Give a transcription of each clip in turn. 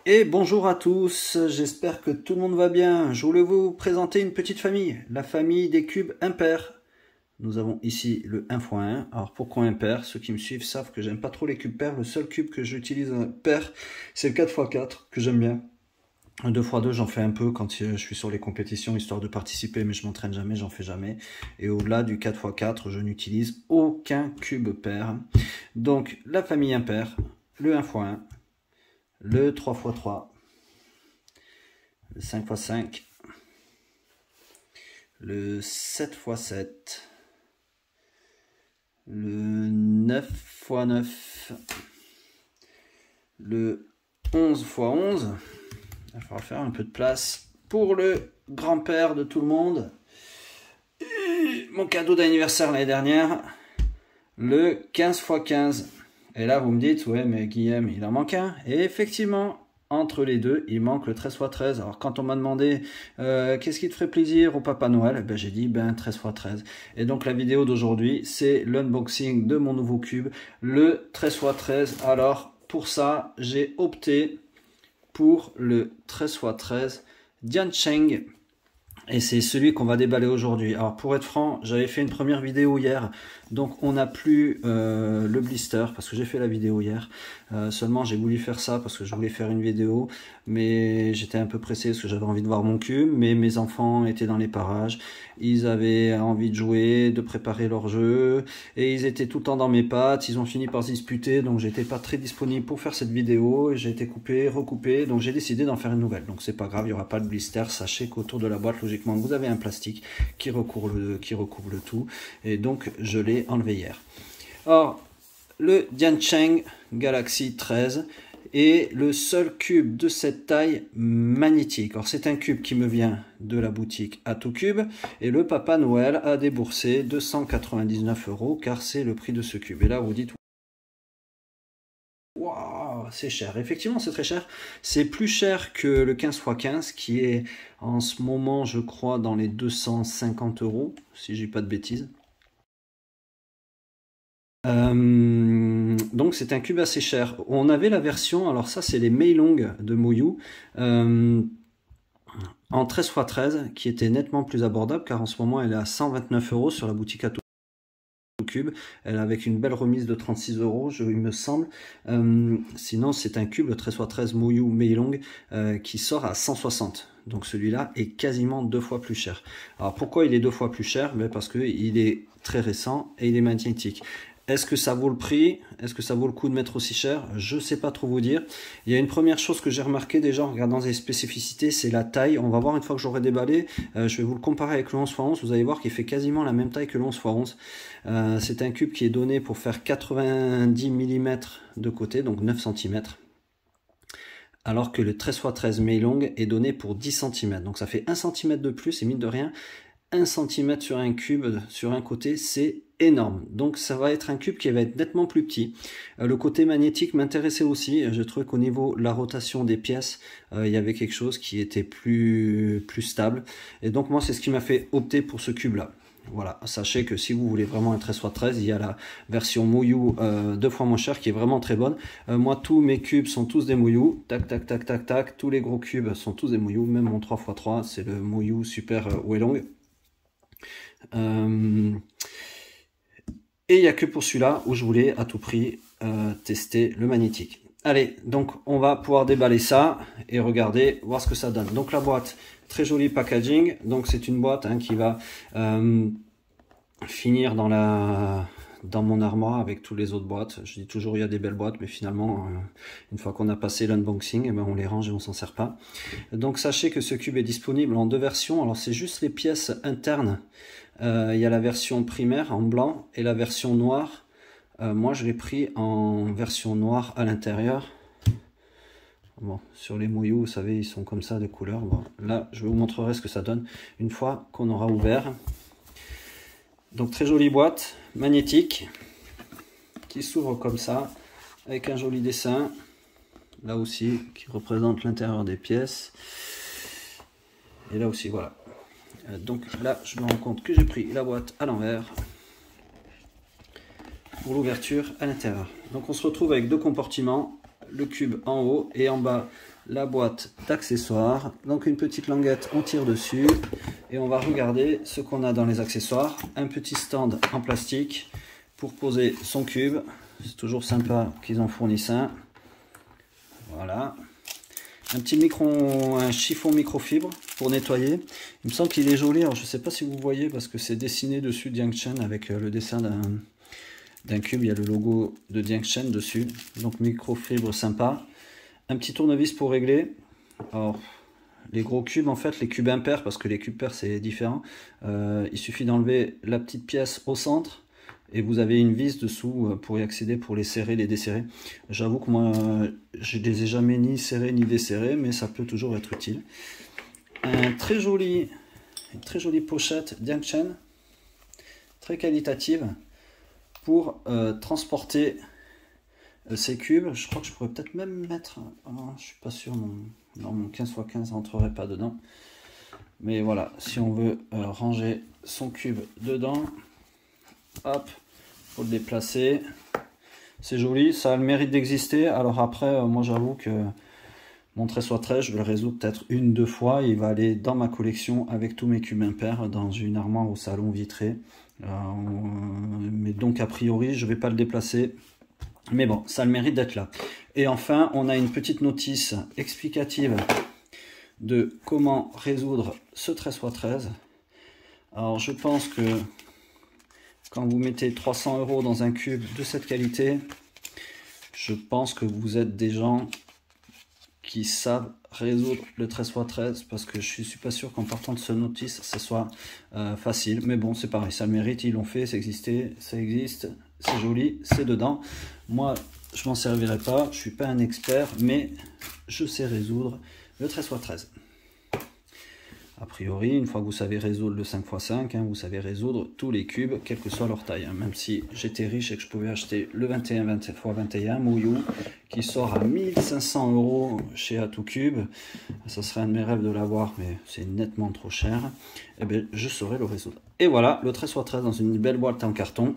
Et bonjour à tous, j'espère que tout le monde va bien. Je voulais vous présenter une petite famille, la famille des cubes impairs. Nous avons ici le 1x1. Alors pourquoi impair? Ceux qui me suivent savent que j'aime pas trop les cubes pairs. Le seul cube que j'utilise pair, c'est le 4x4 que j'aime bien. 2x2 j'en fais un peu quand je suis sur les compétitions histoire de participer, mais je m'entraîne jamais, j'en fais jamais. Et au-delà du 4x4, je n'utilise aucun cube pair. Donc la famille impair, le 1x1. Le 3x3, le 5x5, le 7x7, le 9x9, le 11x11. Il va falloir faire un peu de place pour le grand-père de tout le monde. Et mon cadeau d'anniversaire l'année dernière, le 15x15. Et là, vous me dites, ouais, mais Guillaume, il en manque un. Et effectivement, entre les deux, il manque le 13x13. Alors, quand on m'a demandé qu'est-ce qui te ferait plaisir au Papa Noël, ben, j'ai dit 13x13. Et donc, la vidéo d'aujourd'hui, c'est l'unboxing de mon nouveau cube, le 13x13. Alors, pour ça, j'ai opté pour le 13x13 Diancheng. Et c'est celui qu'on va déballer aujourd'hui. Alors pour être franc, j'avais fait une première vidéo hier, donc on n'a plus le blister parce que j'ai fait la vidéo hier. Seulement j'ai voulu faire ça parce que je voulais faire une vidéo, mais j'étais un peu pressé parce que j'avais envie de voir mon cube. Mais mes enfants étaient dans les parages, ils avaient envie de jouer, de préparer leur jeu, et ils étaient tout le temps dans mes pattes. Ils ont fini par se disputer, donc j'étais pas très disponible pour faire cette vidéo. J'ai été coupé, recoupé, donc j'ai décidé d'en faire une nouvelle. Donc c'est pas grave, il n'y aura pas de blister. Sachez qu'autour de la boîte, logiquement, vous avez un plastique qui recouvre le tout, et donc je l'ai enlevé hier. Or, le Diancheng Galaxy 13 est le seul cube de cette taille magnétique. Alors c'est un cube qui me vient de la boutique AtoCube, et le Papa Noël a déboursé 299 € car c'est le prix de ce cube. Et là vous dites, waouh, c'est cher. Effectivement, c'est très cher. C'est plus cher que le 15x15 qui est en ce moment, je crois, dans les 250 €, si je dis pas de bêtises. Donc c'est un cube assez cher. On avait la version, alors ça c'est les Meilong de Moyu, en 13x13 qui était nettement plus abordable car en ce moment elle est à 129 € sur la boutique AtoCube. Elle est avec une belle remise de 36 €, il me semble. Sinon c'est un cube, le 13x13 Moyu Meilong, qui sort à 160. Donc celui-là est quasiment 2 fois plus cher. Alors pourquoi il est 2 fois plus cher? Ben parce qu'il est très récent et il est magnétique. Est-ce que ça vaut le prix? Est-ce que ça vaut le coup de mettre aussi cher? Je ne sais pas trop vous dire. Il y a une première chose que j'ai remarqué déjà en regardant les spécificités, c'est la taille. On va voir une fois que j'aurai déballé. Je vais vous le comparer avec le 11x11. Vous allez voir qu'il fait quasiment la même taille que le 11x11. C'est un cube qui est donné pour faire 90 mm de côté, donc 9 cm. Alors que le 13x13 Meilong est donné pour 10 cm. Donc ça fait 1 cm de plus, et mine de rien, 1 cm sur un cube, sur un côté, c'est énorme. Donc ça va être un cube qui va être nettement plus petit. Le côté magnétique m'intéressait aussi. Je trouvais qu'au niveau de la rotation des pièces, il y avait quelque chose qui était plus stable. Et donc moi, c'est ce qui m'a fait opter pour ce cube-là. Voilà, sachez que si vous voulez vraiment un 13x13, il y a la version Moyu 2 fois moins chère qui est vraiment très bonne. Moi, tous mes cubes sont tous des Moyu. Tac, tac, tac, tac, tac. Tous les gros cubes sont tous des Moyu. Même mon 3x3, c'est le Moyu Super Weilong. Et il n'y a que pour celui-là où je voulais à tout prix tester le magnétique. Allez, donc on va pouvoir déballer ça et regarder, voir ce que ça donne. Donc la boîte, très joli packaging. Donc c'est une boîte qui va finir dans mon armoire avec toutes les autres boîtes. Je dis toujours il y a des belles boîtes, mais finalement, une fois qu'on a passé l'unboxing, on les range et on s'en sert pas. Donc sachez que ce cube est disponible en 2 versions. Alors c'est juste les pièces internes. Il y a la version primaire en blanc et la version noire. Moi je l'ai pris en version noire à l'intérieur. Bon, sur les Moyu, vous savez, ils sont comme ça de couleur. Bon, là je vous montrerai ce que ça donne une fois qu'on aura ouvert. Donc très jolie boîte magnétique qui s'ouvre comme ça avec un joli dessin là aussi qui représente l'intérieur des pièces, et là aussi voilà. Donc là je me rends compte que j'ai pris la boîte à l'envers pour l'ouverture à l'intérieur. Donc on se retrouve avec 2 compartiments, le cube en haut et en bas la boîte d'accessoires. Donc une petite languette, on tire dessus et on va regarder ce qu'on a dans les accessoires. Un petit stand en plastique pour poser son cube. C'est toujours sympa qu'ils en fournissent un. Voilà. Un petit un chiffon microfibre pour nettoyer. Il me semble qu'il est joli. Alors je ne sais pas si vous voyez parce que c'est dessiné dessus Dianchen avec le dessin d'un cube. Il y a le logo de Dianchen dessus. Donc microfibre sympa. Un petit tournevis pour régler. Alors les gros cubes en fait, les cubes impairs, parce que les cubes pairs c'est différent. Il suffit d'enlever la petite pièce au centre. Et vous avez une vis dessous pour y accéder, pour les serrer, les desserrer. J'avoue que moi, je ne les ai jamais ni serrés ni desserrés, mais ça peut toujours être utile. Une très jolie pochette Dianchen, très qualitative, pour transporter ces cubes. Je crois que je pourrais peut-être même mettre... je suis pas sûr, non, mon 15×15 rentrerait pas dedans. Mais voilà, si on veut ranger son cube dedans... Hop, faut le déplacer. C'est joli, ça a le mérite d'exister. Alors après, moi j'avoue que mon 13×13, je vais le résoudre peut-être 1-2 fois. Il va aller dans ma collection avec tous mes cubes impairs dans une armoire au salon vitré. Mais donc a priori, je ne vais pas le déplacer. Mais bon, ça a le mérite d'être là. Et enfin, on a une petite notice explicative de comment résoudre ce 13×13. Alors je pense que quand vous mettez 300 € dans un cube de cette qualité, je pense que vous êtes des gens qui savent résoudre le 13×13 parce que je ne suis pas sûr qu'en partant de ce notice, ce soit facile. Mais bon, c'est pareil, ça le mérite, ils l'ont fait, ça existe, c'est joli, c'est dedans. Moi, je m'en servirai pas, je ne suis pas un expert, mais je sais résoudre le 13×13. A priori, une fois que vous savez résoudre le 5×5, vous savez résoudre tous les cubes, quelle que soit leur taille. Même si j'étais riche et que je pouvais acheter le 21×21 Mouillou, qui sort à 1500 € chez Atoucube, ça serait un de mes rêves de l'avoir, mais c'est nettement trop cher. Et bien, je saurais le résoudre. Et voilà, le 13×13 dans une belle boîte en carton.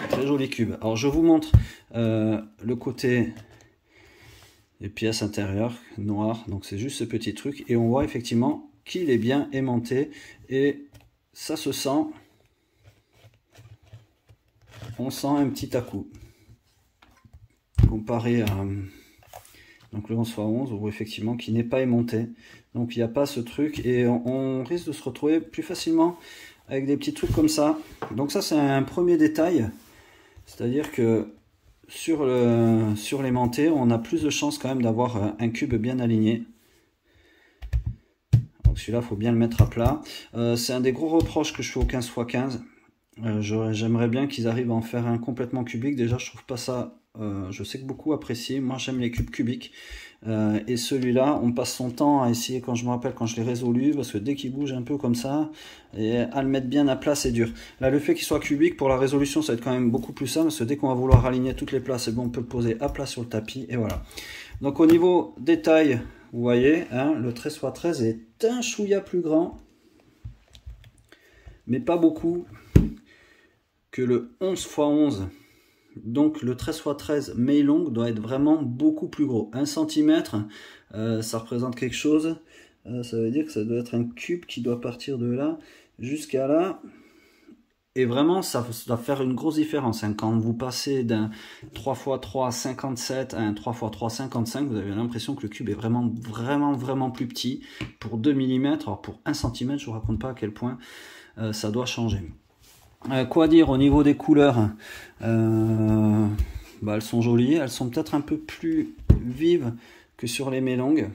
Très joli cube. Alors, je vous montre le côté... les pièces intérieures noires, donc c'est juste ce petit truc et on voit effectivement qu'il est bien aimanté et ça se sent, on sent un petit à-coup comparé à donc le 11×11 où effectivement qui n'est pas aimanté, donc il n'y a pas ce truc et on risque de se retrouver plus facilement avec des petits trucs comme ça. Donc ça c'est un premier détail, c'est à dire que sur l'aimanté, on a plus de chances quand même d'avoir un cube bien aligné. Donc celui-là, il faut bien le mettre à plat. C'est un des gros reproches que je fais au 15×15. J'aimerais bien qu'ils arrivent à en faire un complètement cubique. Déjà, je trouve pas ça... je sais que beaucoup apprécient. Moi, j'aime les cubes cubiques. Et celui-là, on passe son temps à essayer, quand je me rappelle, quand je l'ai résolu, parce que dès qu'il bouge un peu comme ça, et à le mettre bien à plat, c'est dur. Là, le fait qu'il soit cubique, pour la résolution, ça va être quand même beaucoup plus simple, parce que dès qu'on va vouloir aligner toutes les places, bon, on peut le poser à plat sur le tapis, et voilà. Donc au niveau détail, vous voyez, le 13×13 est un chouïa plus grand, mais pas beaucoup, que le 11×11. Donc le 13×13 Meilong doit être vraiment beaucoup plus gros. 1 cm, ça représente quelque chose. Ça veut dire que ça doit être un cube qui doit partir de là jusqu'à là. Et vraiment, ça doit faire une grosse différence. Quand vous passez d'un 3×3 57 à un 3×3 55, vous avez l'impression que le cube est vraiment plus petit. Pour 2 mm, alors pour 1 cm, je ne vous raconte pas à quel point ça doit changer. Quoi dire au niveau des couleurs, elles sont jolies, elles sont peut-être un peu plus vives que sur les Meilong.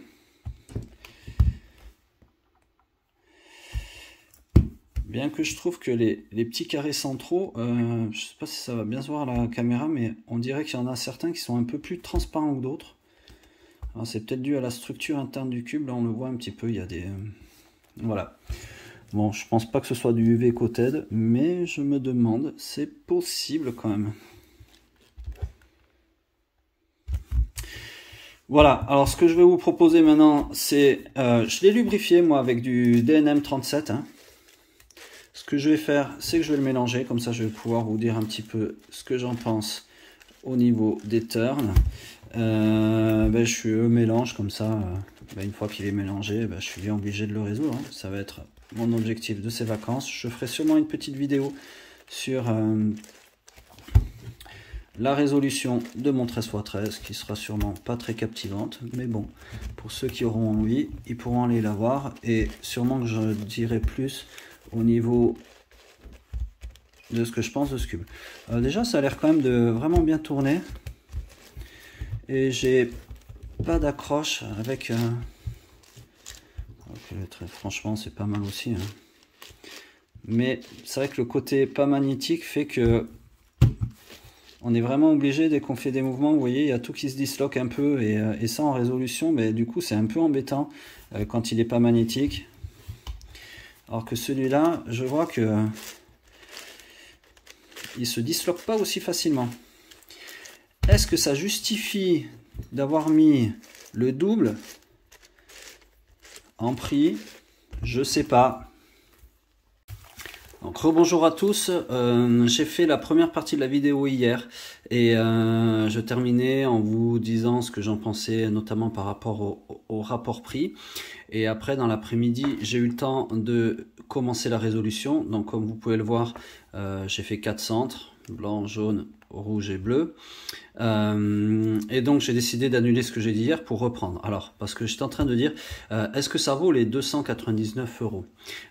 Bien que je trouve que les petits carrés centraux, je ne sais pas si ça va bien se voir à la caméra, mais on dirait qu'il y en a certains qui sont un peu plus transparents que d'autres. C'est peut-être dû à la structure interne du cube, là on le voit un petit peu, il y a des... voilà. Bon, je pense pas que ce soit du UV coated, mais je me demande, c'est possible quand même. Voilà, alors ce que je vais vous proposer maintenant, c'est... je l'ai lubrifié moi avec du DNM 37. Ce que je vais faire, c'est que je vais le mélanger, comme ça je vais pouvoir vous dire un petit peu ce que j'en pense au niveau des turns. Je mélange comme ça. Une fois qu'il est mélangé, je suis bien obligé de le résoudre. Hein. Ça va être mon objectif de ces vacances. Je ferai sûrement une petite vidéo sur la résolution de mon 13×13 qui sera sûrement pas très captivante, mais bon, pour ceux qui auront envie, ils pourront aller la voir, et sûrement que je dirai plus au niveau de ce que je pense de ce cube. Déjà, ça a l'air quand même de vraiment bien tourner, et j'ai pas d'accroche avec franchement c'est pas mal aussi, hein. Mais c'est vrai que le côté pas magnétique fait que on est vraiment obligé, dès qu'on fait des mouvements, vous voyez, il y a tout qui se disloque un peu, et ça en résolution, mais du coup c'est un peu embêtant quand il n'est pas magnétique. Alors que celui-là, je vois que il se disloque pas aussi facilement. Est-ce que ça justifie d'avoir mis le double en prix? Je sais pas. Donc rebonjour à tous, j'ai fait la première partie de la vidéo hier, et je terminais en vous disant ce que j'en pensais, notamment par rapport au rapport prix. Et après, dans l'après-midi, j'ai eu le temps de commencer la résolution. Donc comme vous pouvez le voir, j'ai fait 4 centres, blanc, jaune, rouge et bleu. Et donc j'ai décidé d'annuler ce que j'ai dit hier pour reprendre. Alors, parce que j'étais en train de dire, est-ce que ça vaut les 299 €?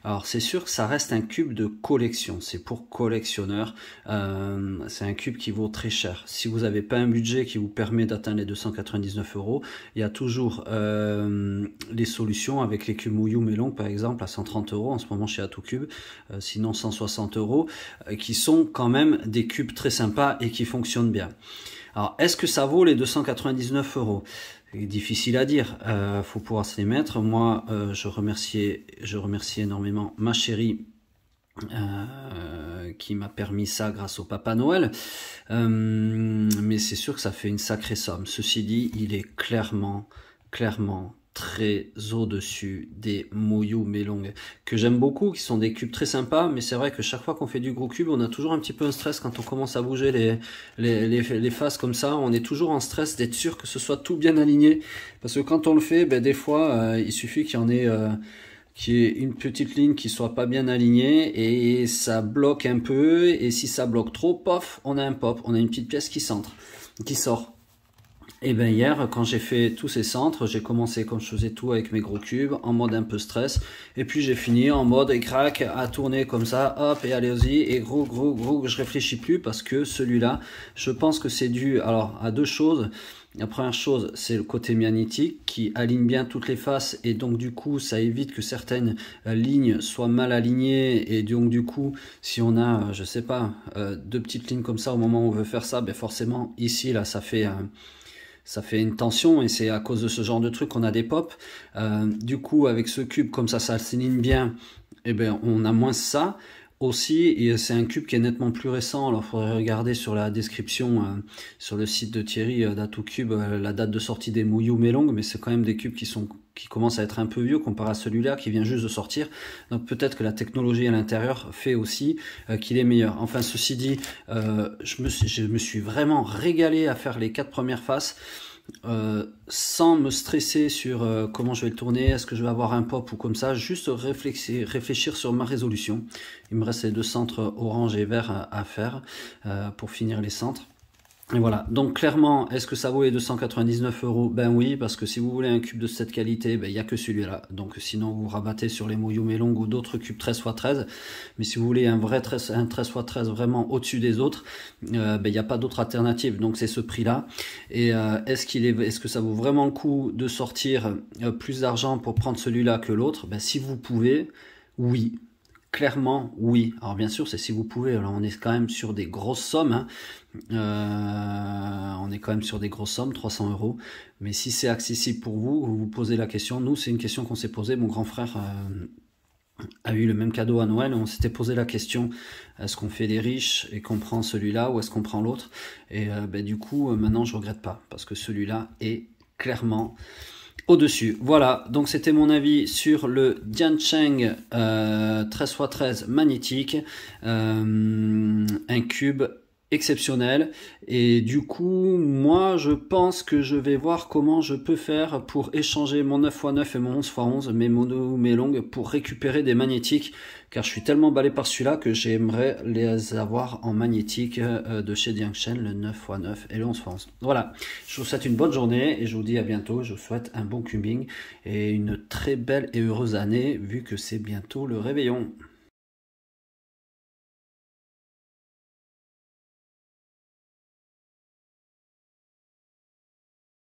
Alors c'est sûr que ça reste un cube de collection, c'est pour collectionneurs, c'est un cube qui vaut très cher. Si vous n'avez pas un budget qui vous permet d'atteindre les 299 €, il y a toujours les solutions avec les cubes Mouillou Mélong par exemple à 130 € en ce moment chez Atocube, sinon 160 €, qui sont quand même des cubes très sympas et qui fonctionnent bien. Alors, est-ce que ça vaut les 299 €? C'est difficile à dire, faut pouvoir se les mettre. Moi, je remercie énormément ma chérie qui m'a permis ça grâce au Papa Noël. Mais c'est sûr que ça fait une sacrée somme. Ceci dit, il est clairement très au-dessus des Mouillou Mélong que j'aime beaucoup, qui sont des cubes très sympas, mais c'est vrai que chaque fois qu'on fait du gros cube, on a toujours un petit peu un stress quand on commence à bouger les faces comme ça. On est toujours en stress d'être sûr que ce soit tout bien aligné, parce que quand on le fait, des fois il suffit qu'il y en ait qu'il y ait une petite ligne qui soit pas bien alignée, et ça bloque un peu, et si ça bloque trop, pof, on a un pop, on a une petite pièce qui sort. Et bien hier, quand j'ai fait tous ces centres, j'ai commencé comme je faisais tout avec mes gros cubes, en mode un peu stress, et puis j'ai fini en mode crack à tourner comme ça, hop, et allez-y, et gros, je réfléchis plus, parce que celui-là, je pense que c'est dû alors à deux choses. La première chose, c'est le côté magnétique qui aligne bien toutes les faces, et donc du coup ça évite que certaines lignes soient mal alignées, et donc du coup si on a, je sais pas, deux petites lignes comme ça au moment où on veut faire ça, forcément ici là ça fait une tension, et c'est à cause de ce genre de truc qu'on a des pops. Du coup avec ce cube, comme ça s'aligne bien, on a moins ça. Aussi, et c'est un cube qui est nettement plus récent, alors il faudrait regarder sur la description, sur le site de Thierry d'Atocube, la date de sortie des Mouillou Mélong, mais c'est quand même des cubes qui commencent à être un peu vieux comparé à celui-là qui vient juste de sortir, donc peut-être que la technologie à l'intérieur fait aussi qu'il est meilleur. Enfin, ceci dit, je me suis vraiment régalé à faire les 4 premières faces, sans me stresser sur comment je vais le tourner, est-ce que je vais avoir un pop ou comme ça, juste réfléchir sur ma résolution. Il me reste les 2 centres orange et vert à faire pour finir les centres. Et voilà, donc clairement, est-ce que ça vaut les 299 €? Ben oui, parce que si vous voulez un cube de cette qualité, il n'y a que celui-là. Donc sinon, vous rabattez sur les Mouillou Mélong ou d'autres cubes 13×13. Mais si vous voulez un vrai 13×13 vraiment au-dessus des autres, il n'y a pas d'autre alternative. Donc c'est ce prix-là. Et est-ce que ça vaut vraiment le coup de sortir plus d'argent pour prendre celui-là que l'autre? Si vous pouvez, oui. Clairement, oui. Alors bien sûr, c'est si vous pouvez. Alors on est quand même sur des grosses sommes, hein. On est quand même sur des grosses sommes, 300 €. Mais si c'est accessible pour vous, vous vous posez la question. Nous, c'est une question qu'on s'est posée. Mon grand frère a eu le même cadeau à Noël. On s'était posé la question, est-ce qu'on fait des riches et qu'on prend celui-là, ou est-ce qu'on prend l'autre? Et du coup, maintenant, je regrette pas, parce que celui-là est clairement au-dessus. Voilà, donc c'était mon avis sur le Diancheng 13×13 magnétique, un cube exceptionnel. Et du coup, moi, je pense que je vais voir comment je peux faire pour échanger mon 9x9 et mon 11x11, mes mono, mes longues, pour récupérer des magnétiques, car je suis tellement emballé par celui-là que j'aimerais les avoir en magnétique de chez Dianchen, le 9x9 et le 11x11. Voilà, je vous souhaite une bonne journée et je vous dis à bientôt. Je vous souhaite un bon cubing et une très belle et heureuse année, vu que c'est bientôt le réveillon.